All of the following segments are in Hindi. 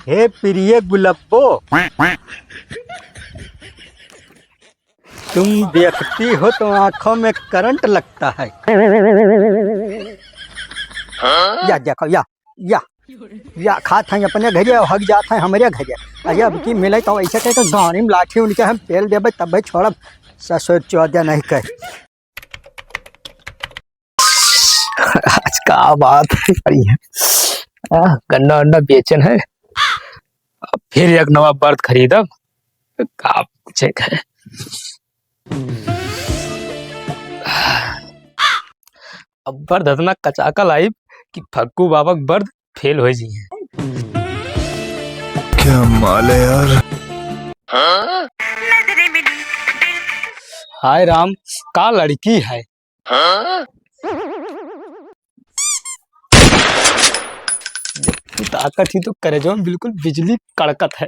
हे प्रिय गुलब्बो, तुम देखती हो तो आंखों में करंट लगता है। या देखो या खात हैं अपने घरे हक जात हैं हमारे घरे। अरे अब की मिले तो ऐसे कह गाड़ी में लाठी उनके हम तेल देवे तब छोड़ब। ससुर चौदह नहीं कह। आज का बात है गन्ना वन्ना बेचन है। अब फिर एक नवा बर्द खरीदब का चेक है। अब बर्द इतना कचाकल आई कि फक्कू बाबा बर्द फेल हो जी है। क्या माल है यार। हाय राम का लड़की है। ताकत ही तो करेजो में बिल्कुल बिजली कड़कत है।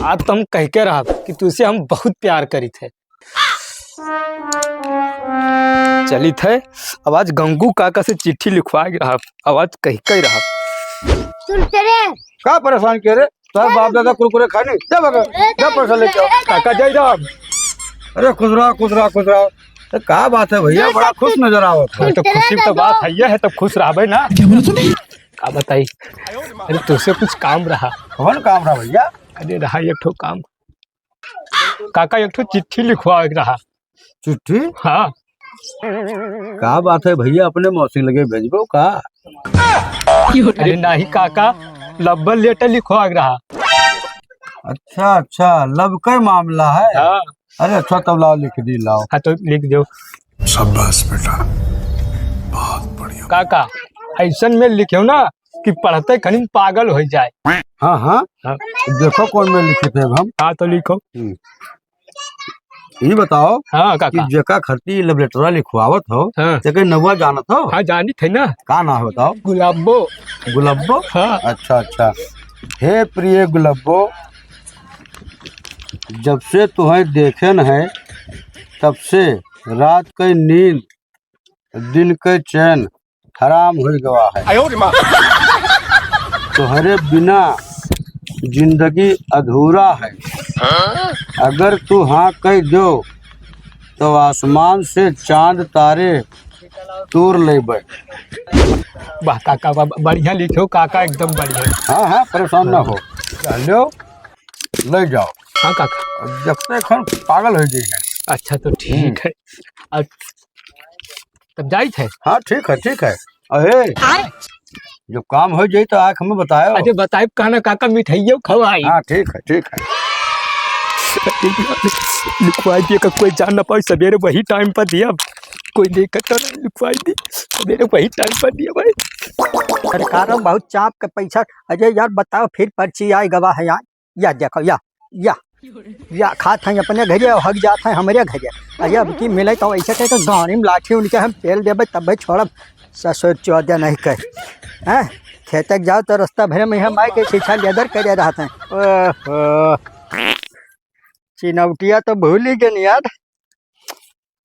आज तो हम कह के रहा कि तुझसे हम बहुत प्यार करी थे। चली थे अब आज गंगू काका से चिट्ठी लिखवा रहा। आवाज कह के रहा का परेशान किया रे? तो बाप दादा कुरकुरे खाने जा पैसा लेके आओ। काका जय राम। अरे खुश रहा। तो का बात है भैया, बड़ा खुश नजर आओ। तो खुशी तो बात है ये है तो खुश रहा ना। का बताई। अरे तुझसे कुछ काम रहा। कौन काम रहा भैया? अरे रहा एक ठो काम। काका एक ठो चिट्ठी लिखवा रहा। चिट्ठी? हाँ का बात है भैया, अपने मौसी लगे भेजबो का? अरे नहीं काका लब्बल लेटर लिखवा रहा। अच्छा लब का मामला है। हाँ अरे अच्छा तब लाओ, लिख दी लाओ। हाँ तो लिख दो। शाबाश बेटा, बहुत बढ़िया। काका ऐसा में लिखे ना कि पढ़ते खनी पागल हो जाए। हाँ हाँ। देखो कौन में लिखे थे हम। हाँ तो लिखो। ये बताओ हाँ कि काका। जका खर्ची लबलेटरा लिखवावत हो हाँ ते नवा जानत हो? हाँ जानी थे ना। का नाम है बताओ? गुलाबो। गुलब्बो? हाँ अच्छा। हे प्रिय गुलब्बो, जब से तुम्हें देखन है तब से रात की नींद दिन के चैन हराम हो गवा है। तुम्हारे बिना जिंदगी अधूरा है। अगर तू हाँ कह दो तो आसमान से चांद तारे तोड़ ले बे। वाह काका बढ़िया लिखो काका एकदम बढ़िया। हाँ परेशान ना हो, लो ले जाओ। हाँ काका जब तक हम पागल हो गए हैं। अच्छा तो ठीक है। तब जाई थे। हाँ ठीक है। अरे जो काम हो जाए तो आँख में बताओ। अरे बताए कहना काका मिठाइयों खवाई। हाँ ठीक है। लिखवाई दिया का कोई जान ना पाए। सवेरे वही टाइम पर दिया, कोई नहीं करता ना। लिखवाई दी सवेरे वही टाइम पर दिया भाई। सरकार बहुत चाप का पैसा। अजय यार बताओ फिर पर्ची आए गवाह है यार। या देखो या खात हैं अपने घरे हक जात हैं हमारे घरे। अरे अब की मिले तो ऐसे कह गाड़ी में लाठी उनके हम तेल देवे तब छोड़ब। ससुर चौदह नहीं कह। हैं खेतक जाओ तो रास्ता भरे में हम आए के शिक्षा लेदर करे रहते हैं। ओहो चिनौटिया तो भूल ही गए यार।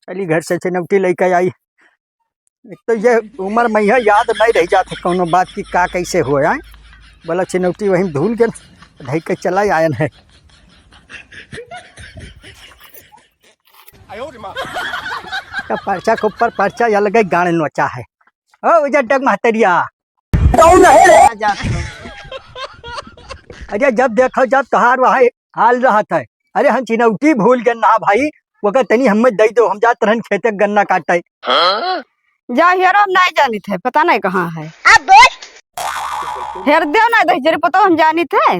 चली घर से चिनौटी लेकर आई। एक तो ये उम्र में यह याद नहीं रह जाते कोनो बात की का कैसे हो आए। बोला चिनौटी वहीं धूल गए ढई के चला आयन है। पर्चा के ऊपर पर्चा या लगे गाने नोचा है। ओ जड्डक महतरिया अरे जब देखो जब तोहार वहाँ हाल रहा था। अरे हम चिनौटी भूल गए ना भाई। वो कह तनी हमें दे दो, हम जाते रहन खेते गन्ना काटे। जा हेरो हम नहीं जानी थे, पता नहीं कहाँ है। हेर दे ना दे पता हम जानी थे।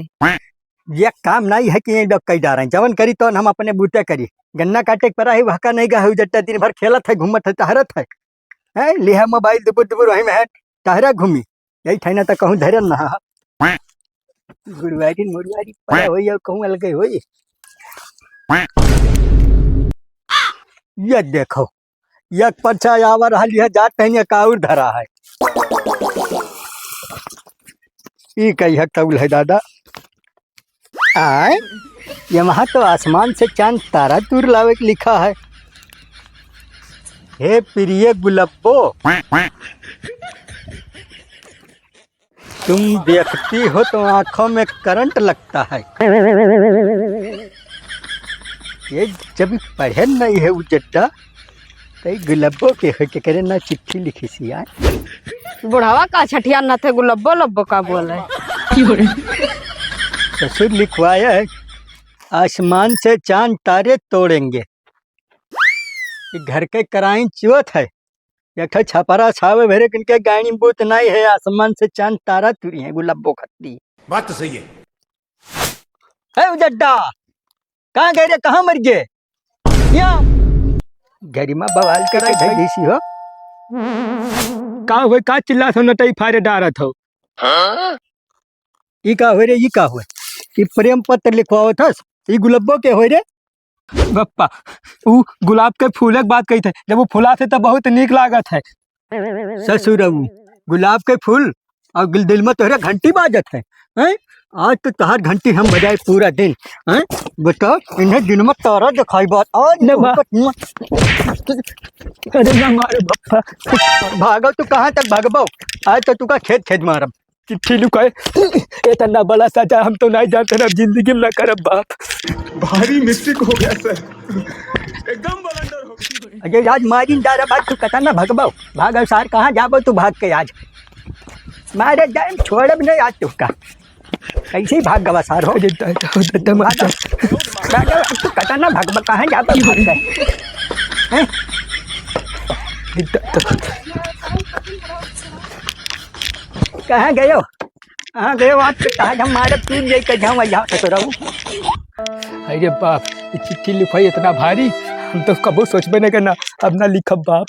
ये काम नहीं है कि ये डक कई डारें जवन करी तो हम अपने बूते करी। गन्ना काटे पर ही वहका नहीं गए जट्टा दिन भर खेलत है घूमत है टहरत है। लिहा मोबाइल दुबुर वही में है टहरा घूमी। यही ठहना तो कहूँ धरन ना गुड़वारी मुड़वारी पड़ा हो कहूँ अलग हो। ये देखो एक पर्चा आवा रहा लिया जात है काउर धरा है। ये कही है कौल है दादा। आए ये वहाँ तो आसमान से चांद तारा दूर लावे के लिखा है। हे प्रिय गुलब्बो, तुम देखती हो तो आंखों में करंट लगता है। ये जब पढ़े नहीं है उजड्डा तो गुलब्बो के हो के करे ना चिट्ठी लिखी सी यार। बुढ़ावा का छठिया न थे गुलब्बो लब्बो का बोल है। ससुर लिखवाया है आसमान से चांद तारे तोड़ेंगे। ये घर के कराई चौथ है एक छपरा छावे भरे किनके गाड़ी बूत नहीं है आसमान से चांद तारा तुरी है गुलब्बो खत्ती। बात तो सही है। है उजड्डा कहाँ गए रे कहाँ मर गए? यहाँ गरिमा बवाल करके गई सी हो। का हुए का चिल्ला सो नटई फारे डारत हो। ई का हो रे ई का हो? ई प्रेम पत्र लिखवाओ थस ई गुलब्बो के हो रे? बप्पा ऊ गुलाब के फूलक बात कही थे जब वो फुला थे तब बहुत नीक लागत है। ससुरऊ गुलाब के फूल और दिल में तोहरे घंटी बाजत है हैं? आज तो तोहार घंटी हम बजाए पूरा दिन हैं? बताओ इन्हें दिन में तारा दिखाई बात आज न तो बा- अरे ना मारे बप्पा भागो तू कहाँ तक भागबो? आज तो तुका खेत खेत मारब। चिट्ठी लुकाए इतना बड़ा सजा हम तो नहीं जानते ना जिंदगी में ना करब बाप। भारी मिस्टेक हो गया सर, एकदम बलंडर हो गया। अजय आज मारी डारा बात तू कता ना भगबो भाग सार कहाँ जाबो तू भाग के आज मारे जाए छोड़ब नहीं आज तुका कैसे ही भाग गवा सार हो। अरे तू कता ना भगबो कहाँ जाबो भाग के हैं? कहाँ गए हो कहाँ गए हो? आज तो आज हम मारे तू लेकर जाऊँ यहाँ तो रहूँ। अरे बाप ये चिट्ठी लिखाई इतना भारी हम तो कबो सोचबे नहीं करना अब ना लिखब बाप।